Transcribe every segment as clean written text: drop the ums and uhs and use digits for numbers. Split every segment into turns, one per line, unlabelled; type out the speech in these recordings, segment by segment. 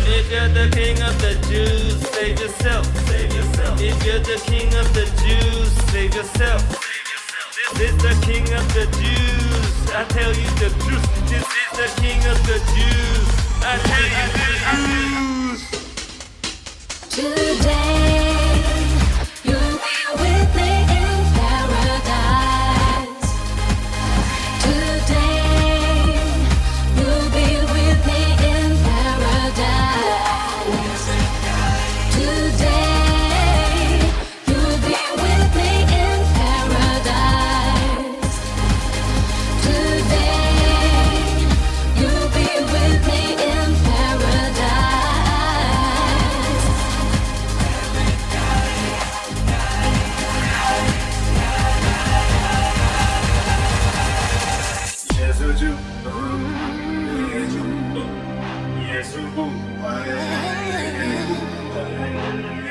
If you're the king of the Jews, save yourself. If you're the king of the Jews, save yourself. This is the king of the Jews. I tell you the truth. This is the king of the Jews. I tell you the truth.
Today, you'll be with me in paradise. Today, you'll be with me in paradise. Today, you'll be with me in paradise. Today, you'll be with me in paradise.
예수주 예수부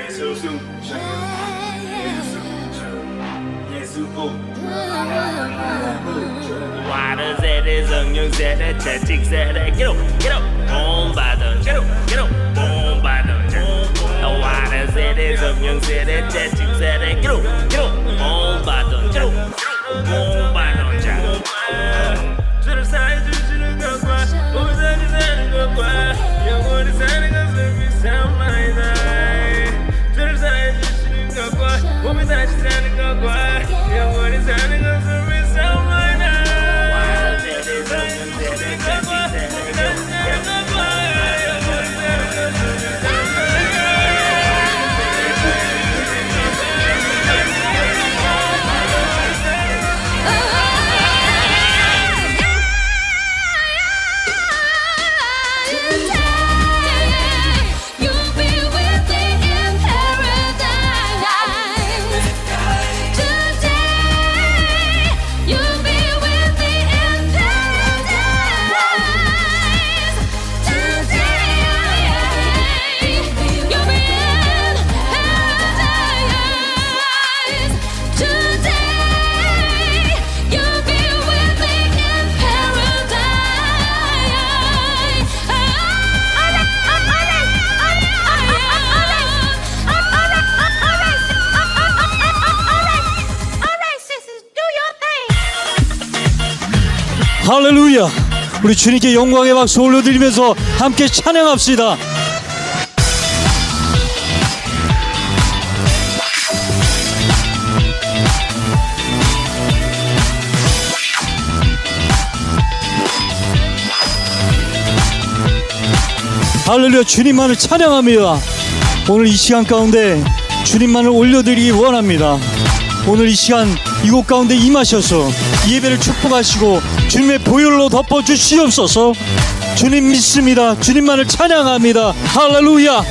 예수수 예수부
와르세대 성령세대 채찍세대 get up 본받은 get up 본받은 와르세대 성령세대 채찍세대 get up 본받은 본받은 자 주를 사해 주시는 것과 몸이 사는 것과 영원히 사는 것을 믿사옵나이다. 주를 사해 주시는 것과 몸이 다시 사는 것과 영원히 사는 것을 믿사옵나이다. 와르세대 성령세대 채찍세대 몸이 다시 사는 것과 영원히 사는 것을
You'll be with me in paradise. Today, you'll be with me in paradise. Today, you'll be in paradise. Today, you'll be with me in
할렐루야! 우리 주님께 영광의 박수 올려드리면서 함께 찬양합시다. 할렐루야! 주님만을 찬양합니다. 오늘 이 시간 가운데 주님만을 올려드리기 원합니다. 오늘 이 시간 이곳 가운데 임하셔서 예배를 축복하시고 주님의 보혈로 덮어주시옵소서. 주님 믿습니다. 주님만을 찬양합니다. 할렐루야.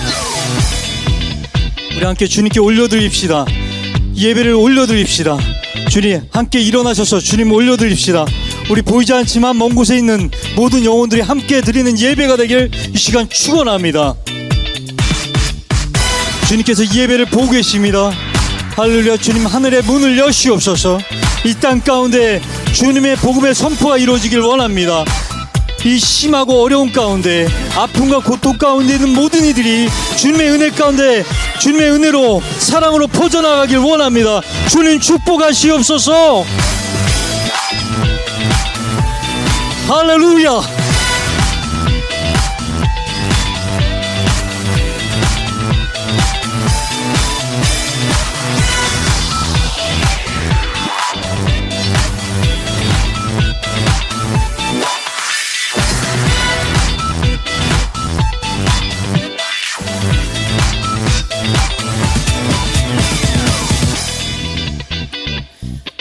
우리 함께 주님께 올려드립시다. 예배를 올려드립시다. 주님 함께 일어나셔서 주님 올려드립시다. 우리 보이지 않지만 먼 곳에 있는 모든 영혼들이 함께 드리는 예배가 되길 이 시간 축원합니다. 주님께서 이 예배를 보고 계십니다. 할렐루야. 주님 하늘의 문을 여시옵소서. 이 땅 가운데 주님의 복음의 선포가 이루어지길 원합니다. 이 심하고 어려운 가운데 아픔과 고통 가운데 있는 모든 이들이 주님의 은혜 가운데 주님의 은혜로 사랑으로 퍼져나가길 원합니다. 주님 축복하시옵소서. 할렐루야.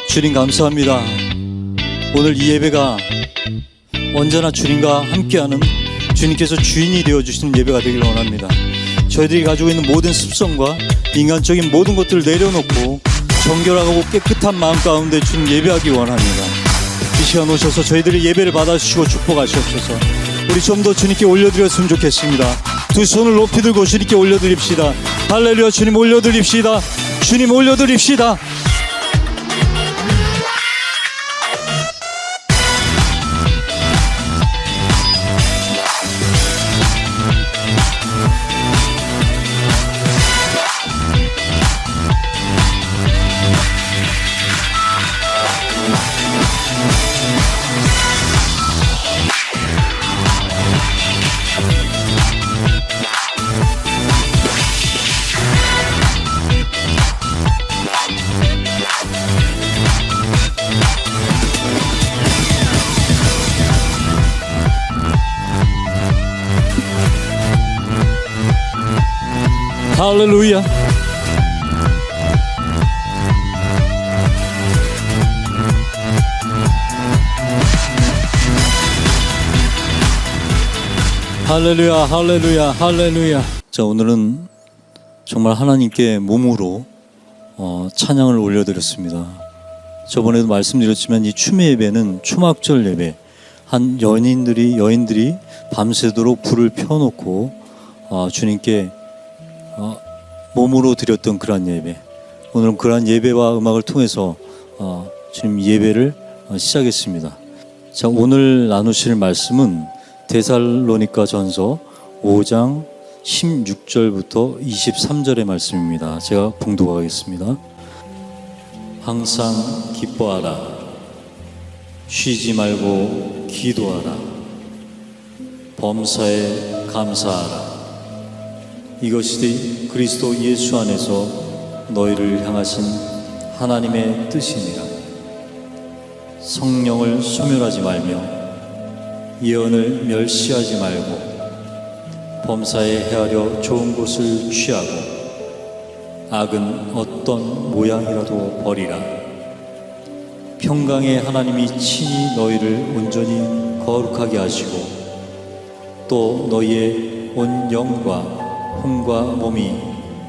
주님 감사합니다. 오늘 이 예배가 언제나 주님과 함께하는 주님께서 주인이 되어주시는 예배가 되길 원합니다. 저희들이 가지고 있는 모든 습성과 인간적인 모든 것들을 내려놓고 정결하고 깨끗한 마음 가운데 주님 예배하기 원합니다. 이 시간 오셔서 저희들의 예배를 받아주시고 축복하시옵소서. 우리 좀 더 주님께 올려드렸으면 좋겠습니다. 두 손을 높이 들고 주님께 올려드립시다. 할렐루야. 주님 올려드립시다. 주님 올려드립시다. 할렐루야. 할렐루야. 할렐루야. 할렐루야. 자, 오늘은 정말 하나님께 몸으로 찬양을 올려드렸습니다. 저번에도 말씀드렸지만 이 추매 예배는 초막절 예배, 한 여인들이 밤새도록 불을 펴놓고 주님께 몸으로 드렸던 그러한 예배. 오늘은 그러한 예배와 음악을 통해서 주님 예배를 시작했습니다. 자, 오늘 나누실 말씀은 데살로니가 전서 5장 16절부터 23절의 말씀입니다. 제가 봉독하겠습니다. 항상 기뻐하라. 쉬지 말고 기도하라. 범사에 감사하라. 이것이 그리스도 예수 안에서 너희를 향하신 하나님의 뜻이니라. 성령을 소멸하지 말며 예언을 멸시하지 말고 범사에 헤아려 좋은 것을 취하고 악은 어떤 모양이라도 버리라. 평강의 하나님이 친히 너희를 온전히 거룩하게 하시고 또 너희의 온 영과 혼과 몸이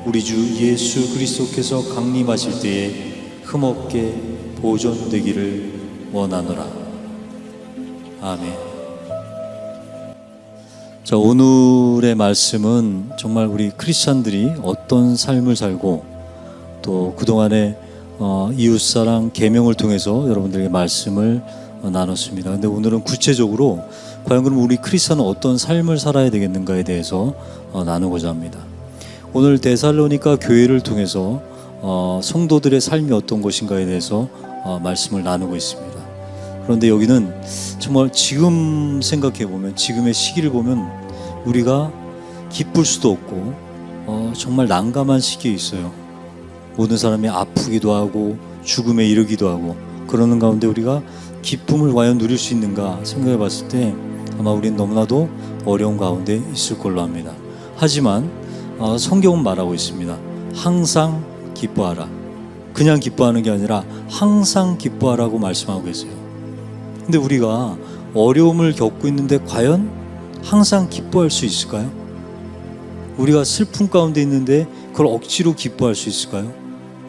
우리 주 예수 그리스도께서 강림하실 때에 흠없게 보존되기를 원하노라. 아멘. 자, 오늘의 말씀은 정말 우리 크리스찬들이 어떤 삶을 살고 또 그동안의 이웃사랑 계명을 통해서 여러분들에게 말씀을 나눴습니다. 근데 오늘은 구체적으로 과연 그럼 우리 크리스찬은 어떤 삶을 살아야 되겠는가에 대해서 나누고자 합니다. 오늘 데살로니가 교회를 통해서 성도들의 삶이 어떤 것인가에 대해서 말씀을 나누고 있습니다. 그런데 여기는 정말 지금 생각해 보면, 지금의 시기를 보면 우리가 기쁠 수도 없고 정말 난감한 시기에 있어요. 모든 사람이 아프기도 하고 죽음에 이르기도 하고 그러는 가운데 우리가 기쁨을 과연 누릴 수 있는가 생각해 봤을 때 아마 우리는 너무나도 어려운 가운데 있을 걸로 합니다. 하지만 성경은 말하고 있습니다. 항상 기뻐하라. 그냥 기뻐하는 게 아니라 항상 기뻐하라고 말씀하고 계세요. 근데 우리가 어려움을 겪고 있는데 과연 항상 기뻐할 수 있을까요? 우리가 슬픔 가운데 있는데 그걸 억지로 기뻐할 수 있을까요?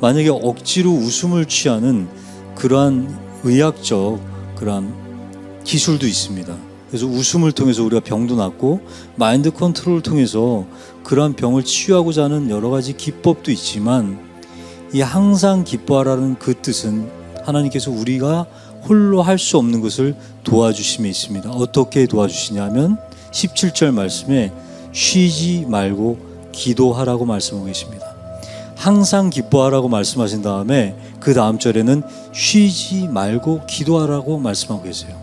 만약에 억지로 웃음을 취하는 그러한 의학적 그러한 기술도 있습니다. 그래서 웃음을 통해서 우리가 병도 낫고 마인드 컨트롤을 통해서 그러한 병을 치유하고자 하는 여러 가지 기법도 있지만 이 항상 기뻐하라는 그 뜻은 하나님께서 우리가 홀로 할 수 없는 것을 도와주심에 있습니다. 어떻게 도와주시냐면 17절 말씀에 쉬지 말고 기도하라고 말씀하고 계십니다. 항상 기뻐하라고 말씀하신 다음에 그 다음 절에는 쉬지 말고 기도하라고 말씀하고 계세요.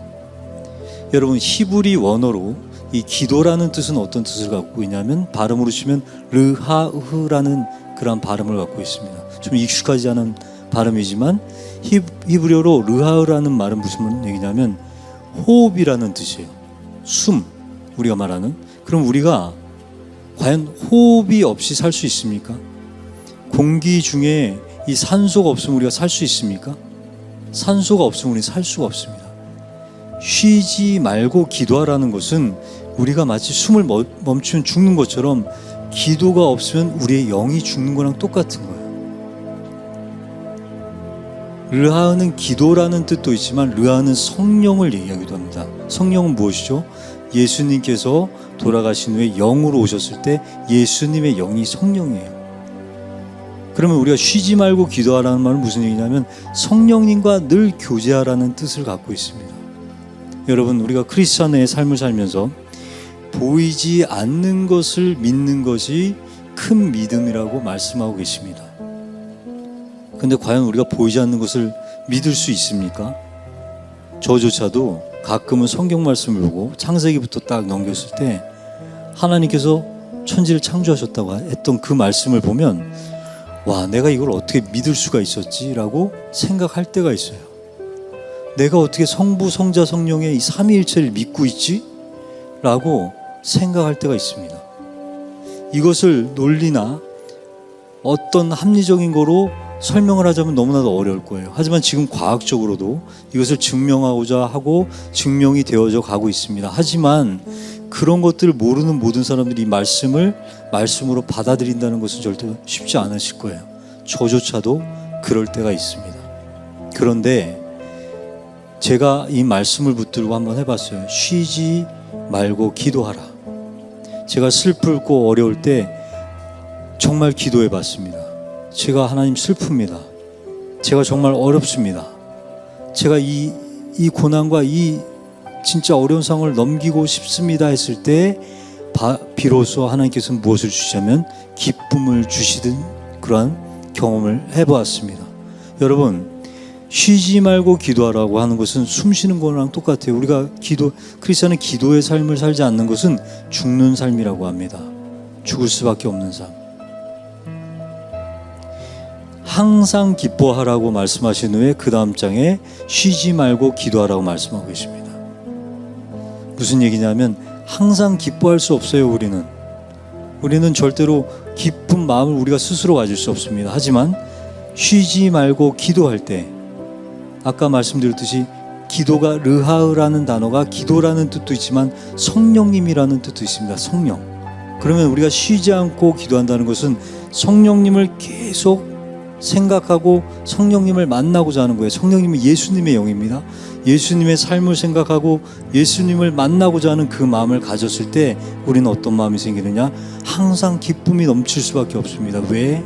여러분 히브리 원어로 이 기도라는 뜻은 어떤 뜻을 갖고 있냐면 발음으로 치면 르하흐라는 그런 발음을 갖고 있습니다. 좀 익숙하지 않은 발음이지만 히브리어로 르하흐라는 말은 무슨 얘기냐면 호흡이라는 뜻이에요. 숨, 우리가 말하는. 그럼 우리가 과연 호흡이 없이 살 수 있습니까? 공기 중에 이 산소가 없으면 우리가 살 수 있습니까? 산소가 없으면 우리는 살 수가 없습니다. 쉬지 말고 기도하라는 것은 우리가 마치 숨을 멈추면 죽는 것처럼 기도가 없으면 우리의 영이 죽는 거랑 똑같은 거예요. 르하흐는 기도라는 뜻도 있지만 르하흐는 성령을 얘기하기도 합니다. 성령은 무엇이죠? 예수님께서 돌아가신 후에 영으로 오셨을 때 예수님의 영이 성령이에요. 그러면 우리가 쉬지 말고 기도하라는 말은 무슨 얘기냐면 성령님과 늘 교제하라는 뜻을 갖고 있습니다. 여러분, 우리가 크리스찬의 삶을 살면서 보이지 않는 것을 믿는 것이 큰 믿음이라고 말씀하고 계십니다. 근데 과연 우리가 보이지 않는 것을 믿을 수 있습니까? 저조차도 가끔은 성경 말씀을 보고 창세기부터 딱 넘겼을 때 하나님께서 천지를 창조하셨다고 했던 그 말씀을 보면 와, 내가 이걸 어떻게 믿을 수가 있었지? 라고 생각할 때가 있어요. 내가 어떻게 성부, 성자, 성령의 이 삼위일체를 믿고 있지? 라고 생각할 때가 있습니다. 이것을 논리나 어떤 합리적인 거로 설명을 하자면 너무나도 어려울 거예요. 하지만 지금 과학적으로도 이것을 증명하고자 하고 증명이 되어져 가고 있습니다. 하지만 그런 것들을 모르는 모든 사람들이 이 말씀을 말씀으로 받아들인다는 것은 절대 쉽지 않으실 거예요. 저조차도 그럴 때가 있습니다. 그런데 제가 이 말씀을 붙들고 한번 해봤어요. 쉬지 말고 기도하라. 제가 슬프고 어려울 때 정말 기도해봤습니다. 제가 하나님 슬픕니다. 제가 정말 어렵습니다. 제가 이 고난과 이 진짜 어려운 상황을 넘기고 싶습니다 했을 때 비로소 하나님께서는 무엇을 주시냐면 기쁨을 주시던 그러한 경험을 해보았습니다. 여러분, 쉬지 말고 기도하라고 하는 것은 숨 쉬는 거랑 똑같아요. 우리가 크리스천은 기도의 삶을 살지 않는 것은 죽는 삶이라고 합니다. 죽을 수밖에 없는 삶. 항상 기뻐하라고 말씀하신 후에 그 다음 장에 쉬지 말고 기도하라고 말씀하고 계십니다. 무슨 얘기냐면 항상 기뻐할 수 없어요. 우리는 절대로 기쁜 마음을 우리가 스스로 가질 수 없습니다. 하지만 쉬지 말고 기도할 때 아까 말씀드렸듯이 기도가 르하흐라는 단어가 기도라는 뜻도 있지만 성령님이라는 뜻도 있습니다. 성령. 그러면 우리가 쉬지 않고 기도한다는 것은 성령님을 계속 생각하고 성령님을 만나고자 하는 거예요. 성령님은 예수님의 영입니다. 예수님의 삶을 생각하고 예수님을 만나고자 하는 그 마음을 가졌을 때 우리는 어떤 마음이 생기느냐? 항상 기쁨이 넘칠 수밖에 없습니다. 왜?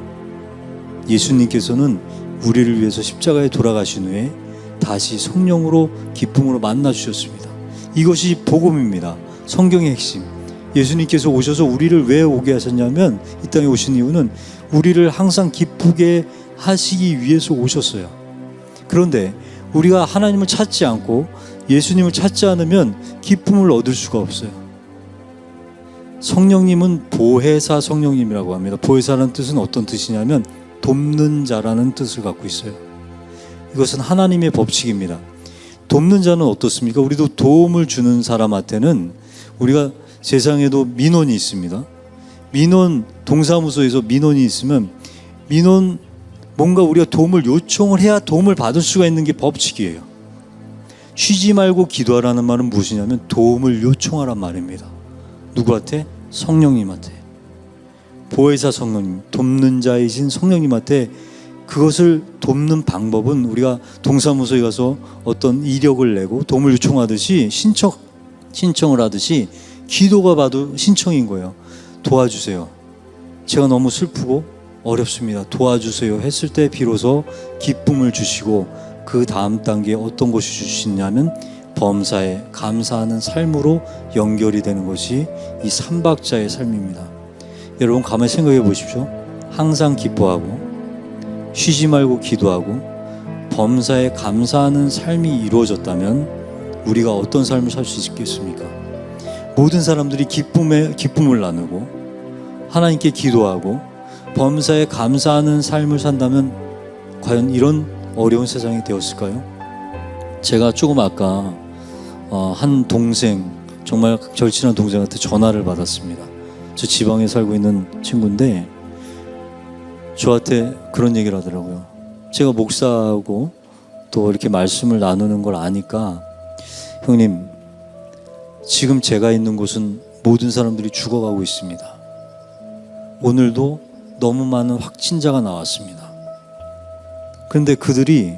예수님께서는 우리를 위해서 십자가에 돌아가신 후에 다시 성령으로 기쁨으로 만나 주셨습니다. 이것이 복음입니다. 성경의 핵심. 예수님께서 오셔서 우리를 왜 오게 하셨냐면 이 땅에 오신 이유는 우리를 항상 기쁘게 하시기 위해서 오셨어요. 그런데 우리가 하나님을 찾지 않고 예수님을 찾지 않으면 기쁨을 얻을 수가 없어요. 성령님은 보혜사 성령님이라고 합니다. 보혜사라는 뜻은 어떤 뜻이냐면 돕는 자라는 뜻을 갖고 있어요. 이것은 하나님의 법칙입니다. 돕는 자는 어떻습니까? 우리도 도움을 주는 사람한테는 우리가 세상에도 민원이 있습니다. 동사무소에서 민원이 있으면 뭔가 우리가 도움을 요청을 해야 도움을 받을 수가 있는 게 법칙이에요. 쉬지 말고 기도하라는 말은 무엇이냐면 도움을 요청하란 말입니다. 누구한테? 성령님한테. 보혜사 성령님, 돕는 자이신 성령님한테 그것을 돕는 방법은 우리가 동사무소에 가서 어떤 이력을 내고 도움을 요청하듯이 신청을 하듯이 기도가 봐도 신청인 거예요. 도와주세요. 제가 너무 슬프고 어렵습니다. 도와주세요 했을 때 비로소 기쁨을 주시고 그 다음 단계에 어떤 것이 주시냐면 범사에 감사하는 삶으로 연결이 되는 것이 이 삼박자의 삶입니다. 여러분 가만히 생각해 보십시오. 항상 기뻐하고 쉬지 말고 기도하고 범사에 감사하는 삶이 이루어졌다면 우리가 어떤 삶을 살 수 있겠습니까? 모든 사람들이 기쁨을 나누고 하나님께 기도하고 범사에 감사하는 삶을 산다면 과연 이런 어려운 세상이 되었을까요? 제가 조금 아까 한 동생, 정말 절친한 동생한테 전화를 받았습니다. 저 지방에 살고 있는 친구인데 저한테 그런 얘기를 하더라고요. 제가 목사하고 또 이렇게 말씀을 나누는 걸 아니까 형님, 지금 제가 있는 곳은 모든 사람들이 죽어가고 있습니다. 오늘도 너무 많은 확진자가 나왔습니다. 그런데 그들이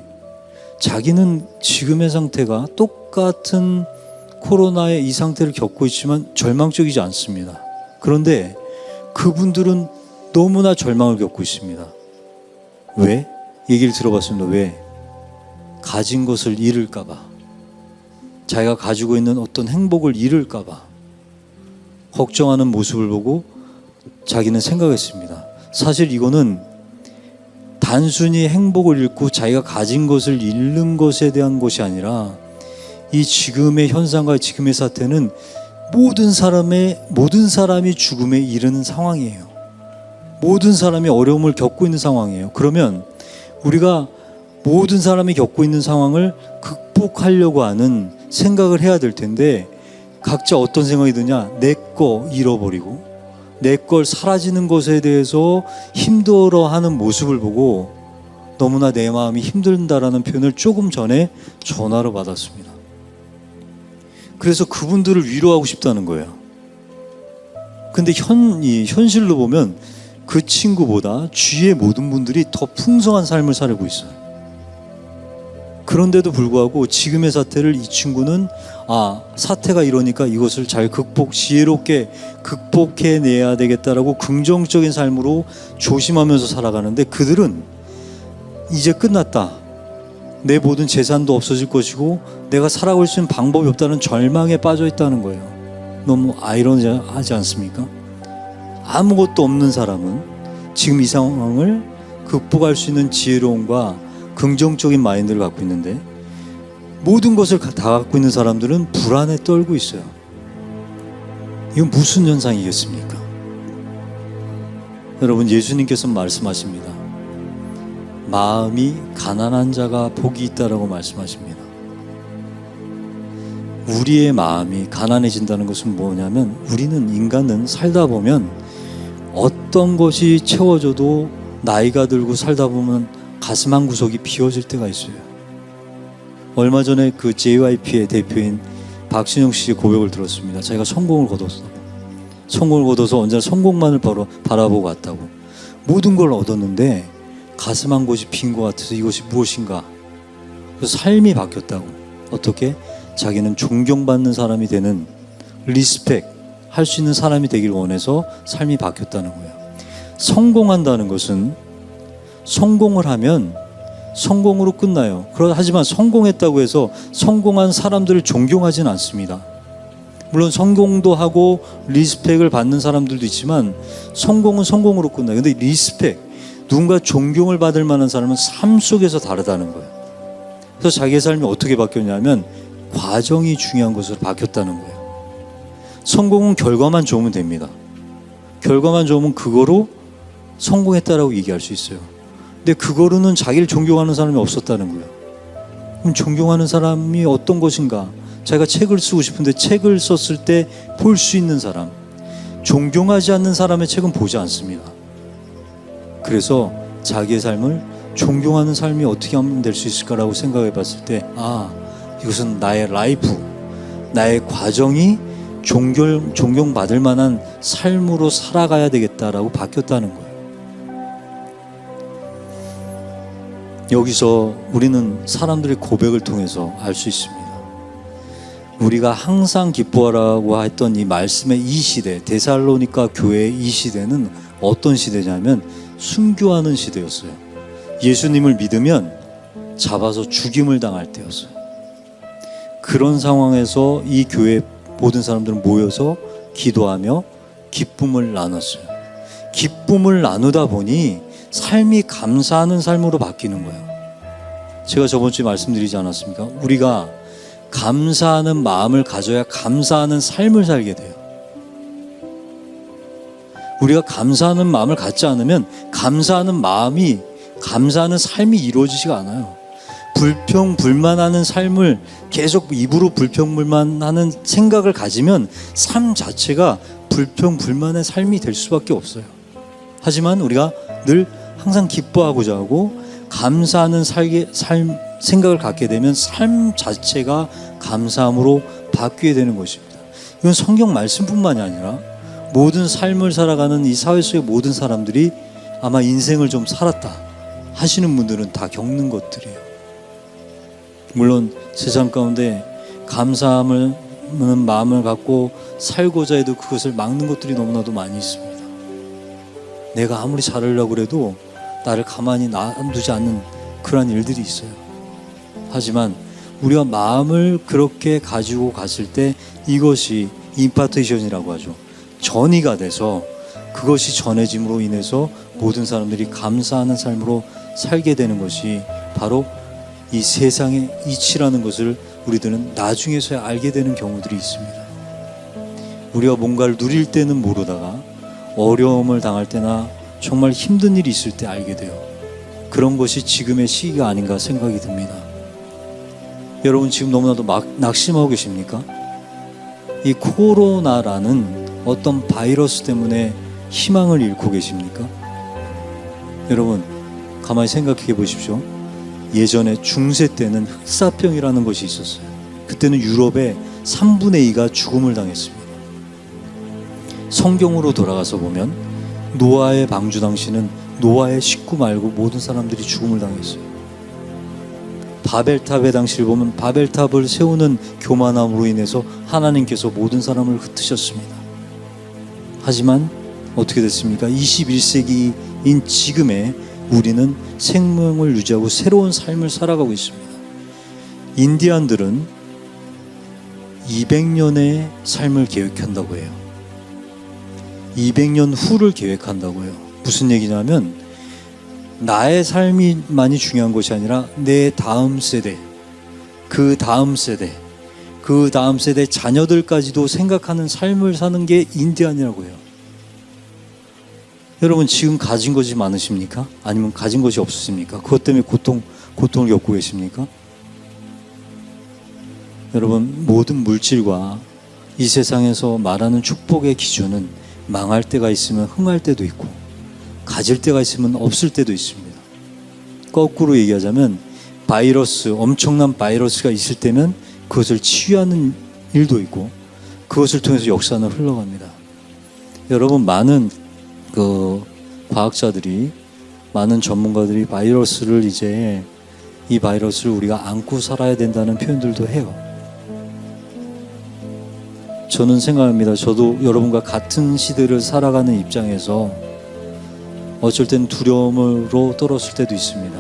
자기는 지금의 상태가 똑같은 코로나의 이 상태를 겪고 있지만 절망적이지 않습니다. 그런데 그분들은 너무나 절망을 겪고 있습니다. 왜? 얘기를 들어봤습니다. 왜? 가진 것을 잃을까봐, 자기가 가지고 있는 어떤 행복을 잃을까봐 걱정하는 모습을 보고 자기는 생각했습니다. 사실 이거는 단순히 행복을 잃고 자기가 가진 것을 잃는 것에 대한 것이 아니라 이 지금의 현상과 지금의 사태는 모든 사람이 죽음에 이르는 상황이에요. 모든 사람이 어려움을 겪고 있는 상황이에요. 그러면 우리가 모든 사람이 겪고 있는 상황을 극복하려고 하는 생각을 해야 될 텐데 각자 어떤 생각이 드냐? 내 거 잃어버리고 내 걸 사라지는 것에 대해서 힘들어하는 모습을 보고 너무나 내 마음이 힘든다라는 표현을 조금 전에 전화로 받았습니다. 그래서 그분들을 위로하고 싶다는 거예요. 근데 현실로 보면 그 친구보다 주위의 모든 분들이 더 풍성한 삶을 살고 있어요. 그런데도 불구하고 지금의 사태를 이 친구는 사태가 이러니까 이것을 잘 지혜롭게 극복해내야 되겠다라고 긍정적인 삶으로 조심하면서 살아가는데 그들은 이제 끝났다. 내 모든 재산도 없어질 것이고 내가 살아갈 수 있는 방법이 없다는 절망에 빠져 있다는 거예요. 너무 아이러니하지 않습니까? 아무것도 없는 사람은 지금 이 상황을 극복할 수 있는 지혜로움과 긍정적인 마인드를 갖고 있는데 모든 것을 다 갖고 있는 사람들은 불안에 떨고 있어요. 이건 무슨 현상이겠습니까? 여러분, 예수님께서 말씀하십니다. 마음이 가난한 자가 복이 있다라고 말씀하십니다. 우리의 마음이 가난해진다는 것은 뭐냐면 우리는 인간은 살다 보면 어떤 것이 채워져도 나이가 들고 살다 보면 가슴 한 구석이 비워질 때가 있어요. 얼마 전에 그 JYP의 대표인 박신영 씨의 고백을 들었습니다. 자기가 성공을 거둬서 언제나 성공만을 바라보고 왔다고. 모든 걸 얻었는데 가슴 한 곳이 빈 것 같아서 이것이 무엇인가. 그래서 삶이 바뀌었다고. 어떻게? 자기는 존경받는 사람이 되는 리스펙 할 수 있는 사람이 되길 원해서 삶이 바뀌었다는 거예요. 성공한다는 것은 성공을 하면 성공으로 끝나요. 하지만 성공했다고 해서 성공한 사람들을 존경하지는 않습니다. 물론 성공도 하고 리스펙을 받는 사람들도 있지만 성공은 성공으로 끝나요. 근데 리스펙, 누군가 존경을 받을 만한 사람은 삶 속에서 다르다는 거예요. 그래서 자기의 삶이 어떻게 바뀌었냐면 과정이 중요한 것으로 바뀌었다는 거예요. 성공은 결과만 좋으면 됩니다. 결과만 좋으면 그거로 성공했다라고 얘기할 수 있어요. 근데 그거로는 자기를 존경하는 사람이 없었다는 거예요. 그럼 존경하는 사람이 어떤 것인가? 자기가 책을 쓰고 싶은데 책을 썼을 때 볼 수 있는 사람, 존경하지 않는 사람의 책은 보지 않습니다. 그래서 자기의 삶을 존경하는 삶이 어떻게 하면 될 수 있을까라고 생각해 봤을 때 이것은 나의 라이프, 나의 과정이 존경받을 만한 삶으로 살아가야 되겠다라고 바뀌었다는 거예요. 여기서 우리는 사람들의 고백을 통해서 알 수 있습니다. 우리가 항상 기뻐하라고 했던 이 말씀의 이 시대, 데살로니가 교회의 이 시대는 어떤 시대냐면 순교하는 시대였어요. 예수님을 믿으면 잡아서 죽임을 당할 때였어요. 그런 상황에서 이 교회 모든 사람들은 모여서 기도하며 기쁨을 나눴어요. 기쁨을 나누다 보니 삶이 감사하는 삶으로 바뀌는 거예요. 제가 저번 주에 말씀드리지 않았습니까? 우리가 감사하는 마음을 가져야 감사하는 삶을 살게 돼요. 우리가 감사하는 마음을 갖지 않으면 감사하는 마음이, 감사하는 삶이 이루어지지가 않아요. 불평불만하는 삶을 계속 입으로 불평불만하는 생각을 가지면 삶 자체가 불평불만의 삶이 될 수밖에 없어요. 하지만 우리가 늘 항상 기뻐하고자 하고 감사하는 생각을 갖게 되면 삶 자체가 감사함으로 바뀌게 되는 것입니다. 이건 성경 말씀뿐만이 아니라 모든 삶을 살아가는 이 사회 속의 모든 사람들이 아마 인생을 좀 살았다 하시는 분들은 다 겪는 것들이에요. 물론 세상 가운데 감사함을 마음을 갖고 살고자 해도 그것을 막는 것들이 너무나도 많이 있습니다. 내가 아무리 잘하려고 해도 나를 가만히 놔두지 않는 그러한 일들이 있어요. 하지만 우리가 마음을 그렇게 가지고 갔을 때 이것이 임파테이션이라고 하죠. 전이가 돼서 그것이 전해짐으로 인해서 모든 사람들이 감사하는 삶으로 살게 되는 것이 바로 이 세상의 이치라는 것을 우리들은 나중에서야 알게 되는 경우들이 있습니다. 우리가 뭔가를 누릴 때는 모르다가 어려움을 당할 때나 정말 힘든 일이 있을 때 알게 돼요. 그런 것이 지금의 시기가 아닌가 생각이 듭니다. 여러분 지금 너무나도 낙심하고 계십니까? 이 코로나라는 어떤 바이러스 때문에 희망을 잃고 계십니까? 여러분 가만히 생각해 보십시오. 예전에 중세 때는 흑사병이라는 것이 있었어요. 그때는 유럽의 3분의 2가 죽음을 당했습니다. 성경으로 돌아가서 보면 노아의 방주 당시는 노아의 식구 말고 모든 사람들이 죽음을 당했어요. 바벨탑의 당시를 보면 바벨탑을 세우는 교만함으로 인해서 하나님께서 모든 사람을 흩으셨습니다. 하지만 어떻게 됐습니까? 21세기인 지금에 우리는 생명을 유지하고 새로운 삶을 살아가고 있습니다. 인디안들은 200년의 삶을 계획한다고 해요. 200년 후를 계획한다고 해요. 무슨 얘기냐면 나의 삶이 많이 중요한 것이 아니라 내 다음 세대, 그 다음 세대, 그 다음 세대 자녀들까지도 생각하는 삶을 사는 게 인디안이라고 해요. 여러분 지금 가진 것이 많으십니까? 아니면 가진 것이 없으십니까? 그것 때문에 고통을 겪고 계십니까? 여러분 모든 물질과 이 세상에서 말하는 축복의 기준은 망할 때가 있으면 흥할 때도 있고 가질 때가 있으면 없을 때도 있습니다. 거꾸로 얘기하자면 엄청난 바이러스가 있을 때면 그것을 치유하는 일도 있고 그것을 통해서 역사는 흘러갑니다. 여러분 많은 과학자들이, 많은 전문가들이 이 바이러스를 우리가 안고 살아야 된다는 표현들도 해요. 저는 생각합니다. 저도 여러분과 같은 시대를 살아가는 입장에서 어쩔 땐 두려움으로 떨었을 때도 있습니다.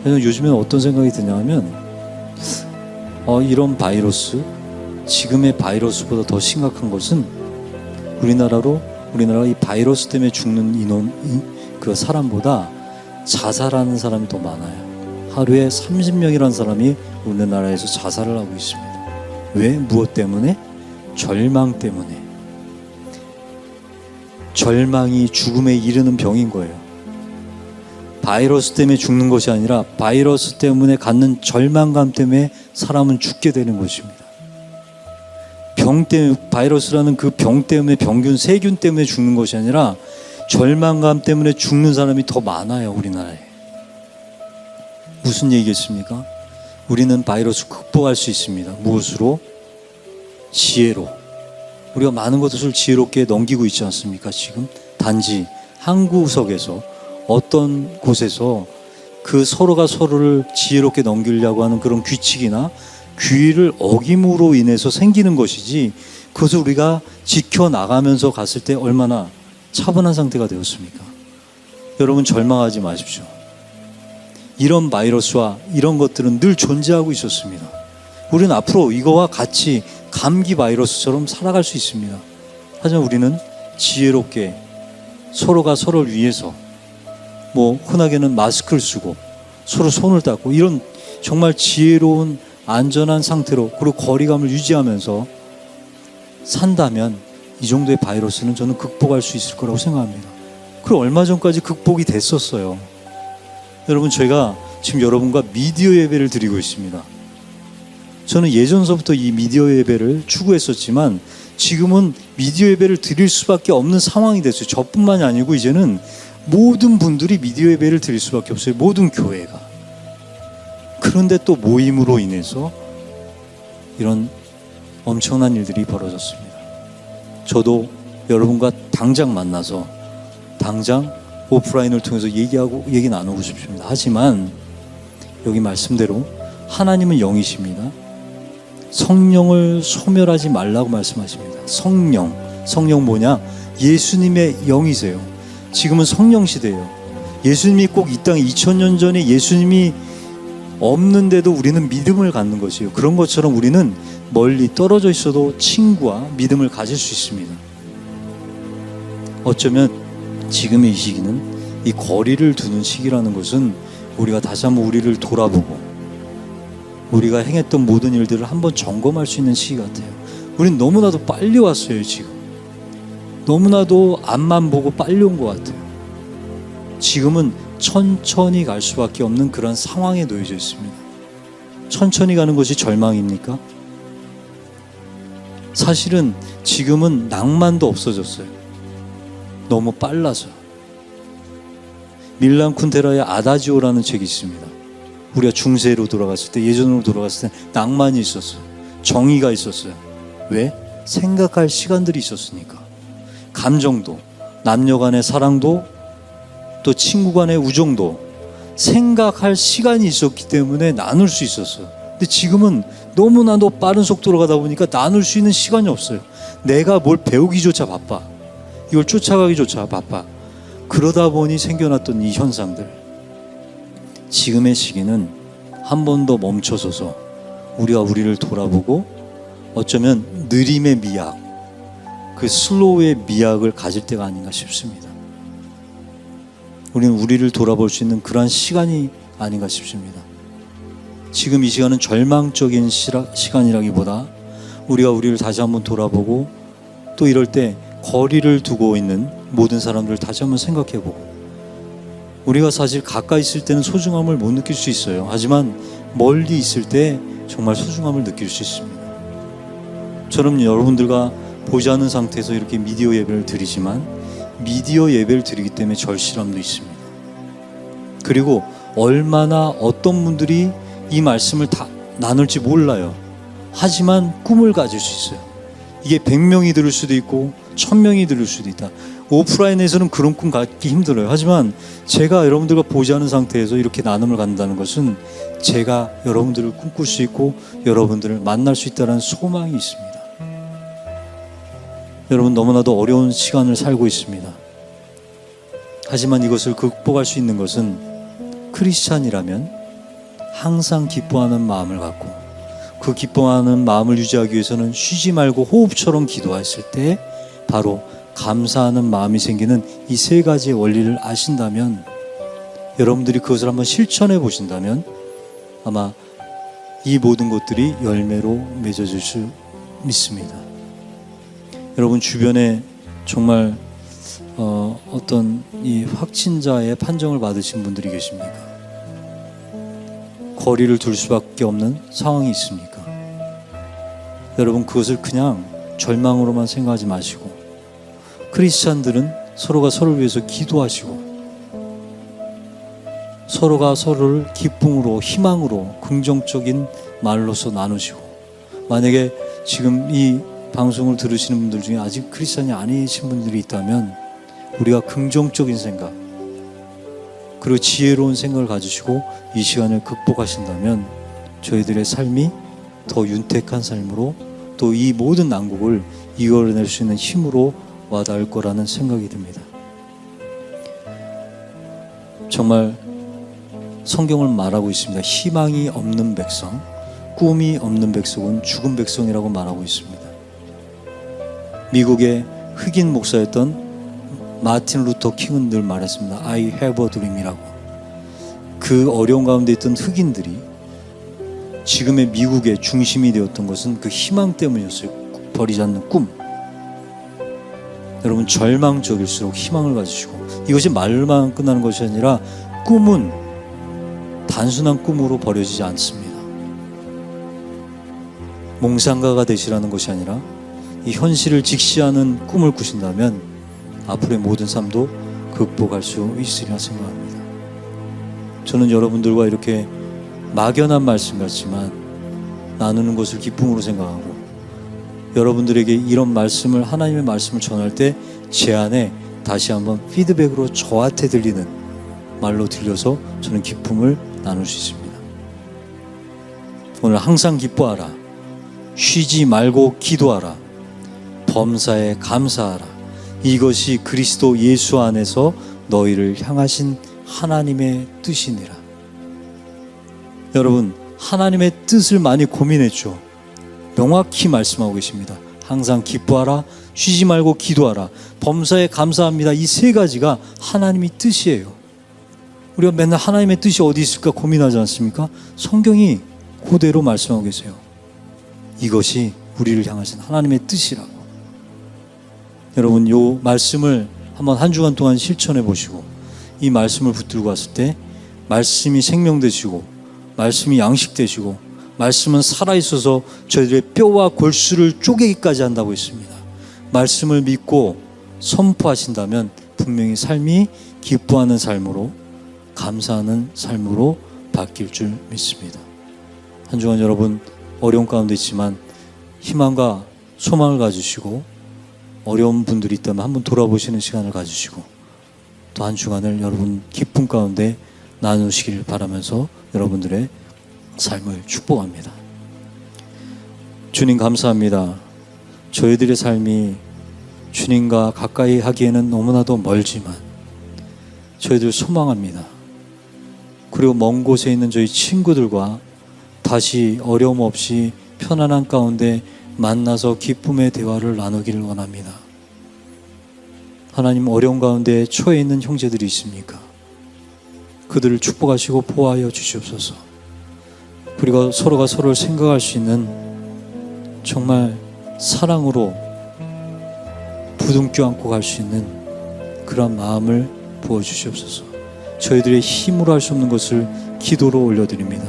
그래서 요즘엔 어떤 생각이 드냐면 이런 바이러스, 지금의 바이러스보다 더 심각한 것은 우리나라가 이 바이러스 때문에 죽는 그 사람보다 자살하는 사람이 더 많아요. 하루에 30명이라는 사람이 우리나라에서 자살을 하고 있습니다. 왜? 무엇 때문에? 절망 때문에. 절망이 죽음에 이르는 병인 거예요. 바이러스 때문에 죽는 것이 아니라 바이러스 때문에 갖는 절망감 때문에 사람은 죽게 되는 것입니다. 병 때문에, 바이러스라는 그 병 때문에, 세균 때문에 죽는 것이 아니라 절망감 때문에 죽는 사람이 더 많아요. 우리나라에. 무슨 얘기겠습니까? 우리는 바이러스 극복할 수 있습니다. 무엇으로? 지혜로. 우리가 많은 것을 지혜롭게 넘기고 있지 않습니까? 지금 단지 한 구석에서 어떤 곳에서 그 서로가 서로를 지혜롭게 넘기려고 하는 그런 규칙이나 규율을 어김으로 인해서 생기는 것이지 그것을 우리가 지켜나가면서 갔을 때 얼마나 차분한 상태가 되었습니까? 여러분 절망하지 마십시오. 이런 바이러스와 이런 것들은 늘 존재하고 있었습니다. 우리는 앞으로 이거와 같이 감기 바이러스처럼 살아갈 수 있습니다. 하지만 우리는 지혜롭게 서로가 서로를 위해서 흔하게는 마스크를 쓰고 서로 손을 닦고 이런 정말 지혜로운 안전한 상태로 그리고 거리감을 유지하면서 산다면 이 정도의 바이러스는 저는 극복할 수 있을 거라고 생각합니다. 그리고 얼마 전까지 극복이 됐었어요. 여러분 저희가 지금 여러분과 미디어 예배를 드리고 있습니다. 저는 예전서부터 이 미디어 예배를 추구했었지만 지금은 미디어 예배를 드릴 수밖에 없는 상황이 됐어요. 저뿐만이 아니고 이제는 모든 분들이 미디어 예배를 드릴 수밖에 없어요. 모든 교회가. 그런데 또 모임으로 인해서 이런 엄청난 일들이 벌어졌습니다. 저도 여러분과 당장 만나서 당장 오프라인을 통해서 얘기 나누고 싶습니다. 하지만 여기 말씀대로 하나님은 영이십니다. 성령을 소멸하지 말라고 말씀하십니다. 성령 뭐냐? 예수님의 영이세요. 지금은 성령 시대예요. 예수님이 꼭 이 땅에 2000년 전에 예수님이 없는데도 우리는 믿음을 갖는 것이에요. 그런 것처럼 우리는 멀리 떨어져 있어도 친구와 믿음을 가질 수 있습니다. 어쩌면 지금의 이 시기는 이 거리를 두는 시기라는 것은 우리가 다시 한번 우리를 돌아보고 우리가 행했던 모든 일들을 한번 점검할 수 있는 시기 같아요. 우린 너무나도 빨리 왔어요. 지금 너무나도 앞만 보고 빨리 온 것 같아요. 지금은 천천히 갈 수밖에 없는 그런 상황에 놓여져 있습니다. 천천히 가는 것이 절망입니까? 사실은 지금은 낭만도 없어졌어요. 너무 빨라서. 밀란 쿤테라의 아다지오라는 책이 있습니다. 우리가 중세로 돌아갔을 때, 예전으로 돌아갔을 때 낭만이 있었어요. 정의가 있었어요. 왜? 생각할 시간들이 있었으니까. 감정도, 남녀 간의 사랑도, 또 친구 간의 우정도 생각할 시간이 있었기 때문에 나눌 수 있었어요. 근데 지금은 너무나도 빠른 속도로 가다 보니까 나눌 수 있는 시간이 없어요. 내가 뭘 배우기조차 바빠. 이걸 쫓아가기조차 바빠. 그러다 보니 생겨났던 이 현상들. 지금의 시기는 한 번 더 멈춰서서 우리가 우리를 돌아보고 어쩌면 느림의 미학, 그 슬로우의 미학을 가질 때가 아닌가 싶습니다. 우리는 우리를 돌아볼 수 있는 그러한 시간이 아닌가 싶습니다. 지금 이 시간은 절망적인 시간이라기보다 우리가 우리를 다시 한번 돌아보고 또 이럴 때 거리를 두고 있는 모든 사람들을 다시 한번 생각해보고 우리가 사실 가까이 있을 때는 소중함을 못 느낄 수 있어요. 하지만 멀리 있을 때 정말 소중함을 느낄 수 있습니다. 저는 여러분들과 보지 않는 상태에서 이렇게 미디어 예배를 드리지만 미디어 예배를 드리기 때문에 절실함도 있습니다. 그리고 얼마나 어떤 분들이 이 말씀을 다 나눌지 몰라요. 하지만 꿈을 가질 수 있어요. 이게 100명이 들을 수도 있고 1000명이 들을 수도 있다. 오프라인에서는 그런 꿈 갖기 힘들어요. 하지만 제가 여러분들과 보지 않은 상태에서 이렇게 나눔을 갖는다는 것은 제가 여러분들을 꿈꿀 수 있고 여러분들을 만날 수 있다는 소망이 있습니다. 여러분 너무나도 어려운 시간을 살고 있습니다. 하지만 이것을 극복할 수 있는 것은 크리스찬이라면 항상 기뻐하는 마음을 갖고 그 기뻐하는 마음을 유지하기 위해서는 쉬지 말고 호흡처럼 기도했을 때 바로 감사하는 마음이 생기는 이 세 가지의 원리를 아신다면 여러분들이 그것을 한번 실천해 보신다면 아마 이 모든 것들이 열매로 맺어질 수 믿습니다. 여러분 주변에 정말 어떤 이 확진자의 판정을 받으신 분들이 계십니까? 거리를 둘 수밖에 없는 상황이 있습니까? 여러분 그것을 그냥 절망으로만 생각하지 마시고 크리스찬들은 서로가 서로를 위해서 기도하시고 서로가 서로를 기쁨으로 희망으로 긍정적인 말로서 나누시고 만약에 지금 이 방송을 들으시는 분들 중에 아직 크리스찬이 아니신 분들이 있다면 우리가 긍정적인 생각 그리고 지혜로운 생각을 가지시고 이 시간을 극복하신다면 저희들의 삶이 더 윤택한 삶으로 또 이 모든 난국을 이겨낼 수 있는 힘으로 와닿을 거라는 생각이 듭니다. 정말 성경을 말하고 있습니다. 희망이 없는 백성, 꿈이 없는 백성은 죽은 백성이라고 말하고 있습니다. 미국의 흑인 목사였던 마틴 루터 킹은 늘 말했습니다. I have a dream이라고. 그 어려운 가운데 있던 흑인들이 지금의 미국의 중심이 되었던 것은 그 희망 때문이었어요. 버리지 않는 꿈. 여러분, 절망적일수록 희망을 가지시고, 이것이 말만 끝나는 것이 아니라 꿈은 단순한 꿈으로 버려지지 않습니다. 몽상가가 되시라는 것이 아니라 이 현실을 직시하는 꿈을 꾸신다면 앞으로의 모든 삶도 극복할 수 있으리라 생각합니다. 저는 여러분들과 이렇게 막연한 말씀 같지만 나누는 것을 기쁨으로 생각하고, 여러분들에게 이런 말씀을, 하나님의 말씀을 전할 때 제 안에 다시 한번 피드백으로 저한테 들리는 말로 들려서 저는 기쁨을 나눌 수 있습니다. 오늘 항상 기뻐하라, 쉬지 말고 기도하라, 범사에 감사하라. 이것이 그리스도 예수 안에서 너희를 향하신 하나님의 뜻이니라. 여러분, 하나님의 뜻을 많이 고민했죠. 명확히 말씀하고 계십니다. 항상 기뻐하라, 쉬지 말고 기도하라, 범사에 감사합니다. 이 세 가지가 하나님의 뜻이에요. 우리가 맨날 하나님의 뜻이 어디 있을까 고민하지 않습니까? 성경이 그대로 말씀하고 계세요. 이것이 우리를 향하신 하나님의 뜻이라고. 여러분, 이 말씀을 한번 한 주간 동안 실천해 보시고, 이 말씀을 붙들고 왔을 때 말씀이 생명 되시고, 말씀이 양식 되시고, 말씀은 살아있어서 저희들의 뼈와 골수를 쪼개기까지 한다고 했습니다. 말씀을 믿고 선포하신다면 분명히 삶이 기뻐하는 삶으로, 감사하는 삶으로 바뀔 줄 믿습니다. 한 주간 여러분 어려운 가운데 있지만 희망과 소망을 가지시고, 어려운 분들이 있다면 한번 돌아보시는 시간을 가지시고, 또 한 주간을 여러분 기쁨 가운데 나누시길 바라면서 여러분들의 삶을 축복합니다. 주님 감사합니다. 저희들의 삶이 주님과 가까이 하기에는 너무나도 멀지만 저희들 소망합니다. 그리고 먼 곳에 있는 저희 친구들과 다시 어려움 없이 편안한 가운데 만나서 기쁨의 대화를 나누기를 원합니다. 하나님, 어려운 가운데 처해 있는 형제들이 있습니까? 그들을 축복하시고 보호하여 주시옵소서. 그리고 서로가 서로를 생각할 수 있는 정말 사랑으로 부둥켜 안고 갈 수 있는 그런 마음을 부어주시옵소서. 저희들의 힘으로 할 수 없는 것을 기도로 올려드립니다.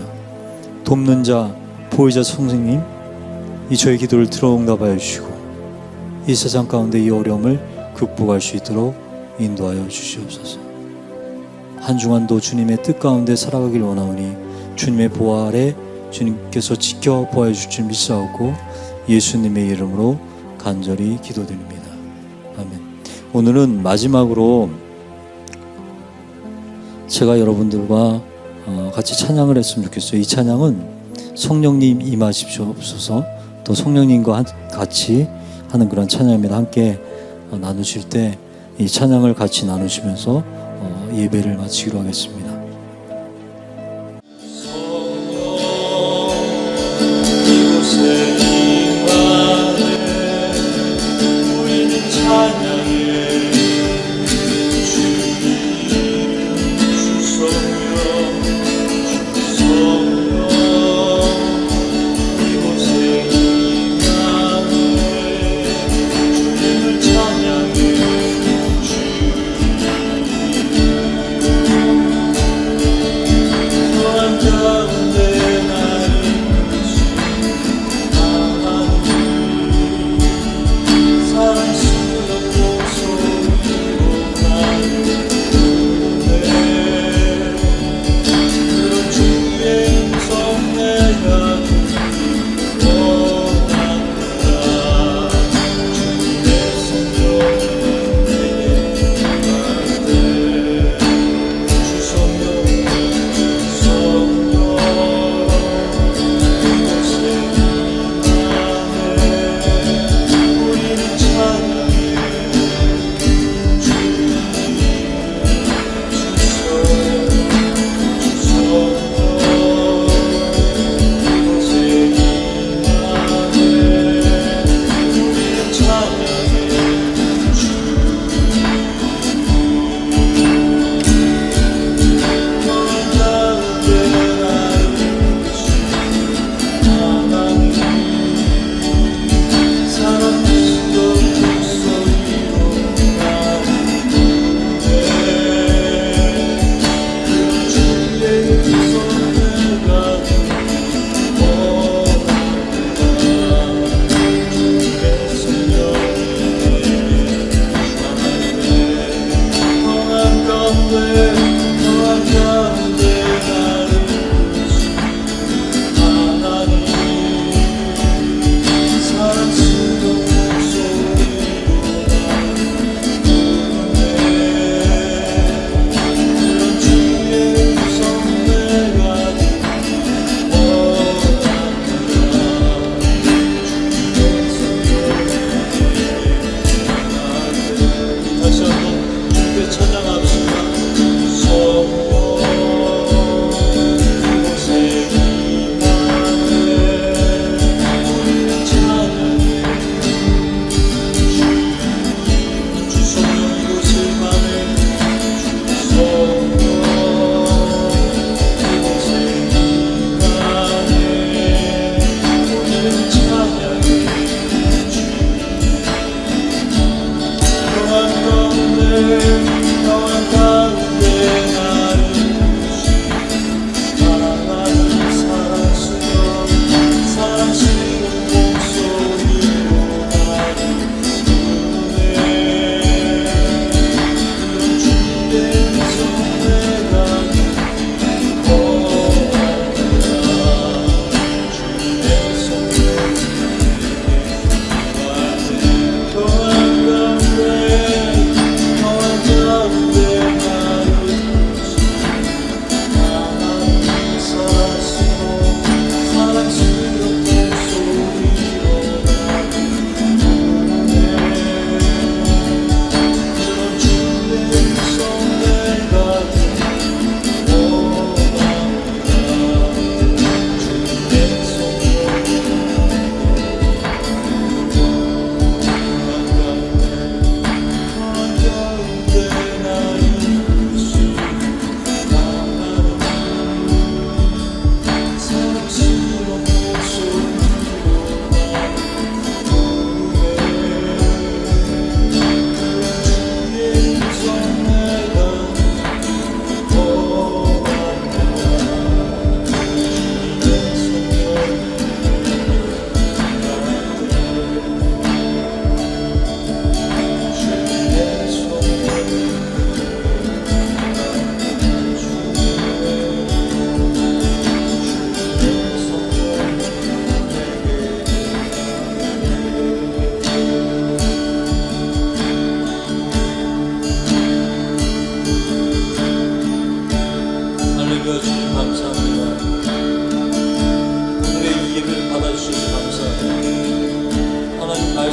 돕는 자, 보호자 선생님, 이 저희 기도를 들어 응답하여 주시고, 이 세상 가운데 이 어려움을 극복할 수 있도록 인도하여 주시옵소서. 한 주간도 주님의 뜻 가운데 살아가길 원하오니 주님의 보호 아래 주님께서 지켜보아 주실 줄 믿사오고 예수님의 이름으로 간절히 기도드립니다. 아멘. 오늘은 마지막으로 제가 여러분들과 같이 찬양을 했으면 좋겠어요. 이 찬양은 성령님 임하십시옵소서, 또 성령님과 같이 하는 그런 찬양입니다. 함께 나누실 때 이 찬양을 같이 나누시면서 예배를 마치기로 하겠습니다.
이곳에 임하네, 우리는 찬양해 주님, 주 성령, 주 성령. 이곳에 임하네, 주님을 찬양해 주님.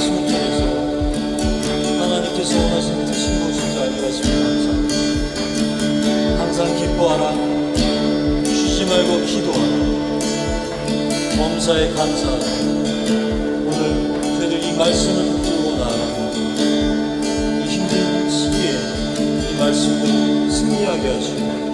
말씀을 통해서 하나님께서 원하시는 뜻인 무엇인지 알게 하시면 감사합니다. 항상 기뻐하라, 쉬지 말고 기도하라, 범사에 감사하라. 오늘 저희들 이 말씀을 붙들고 나아가고 이 힘든 시기에 이 말씀을 승리하게 하시고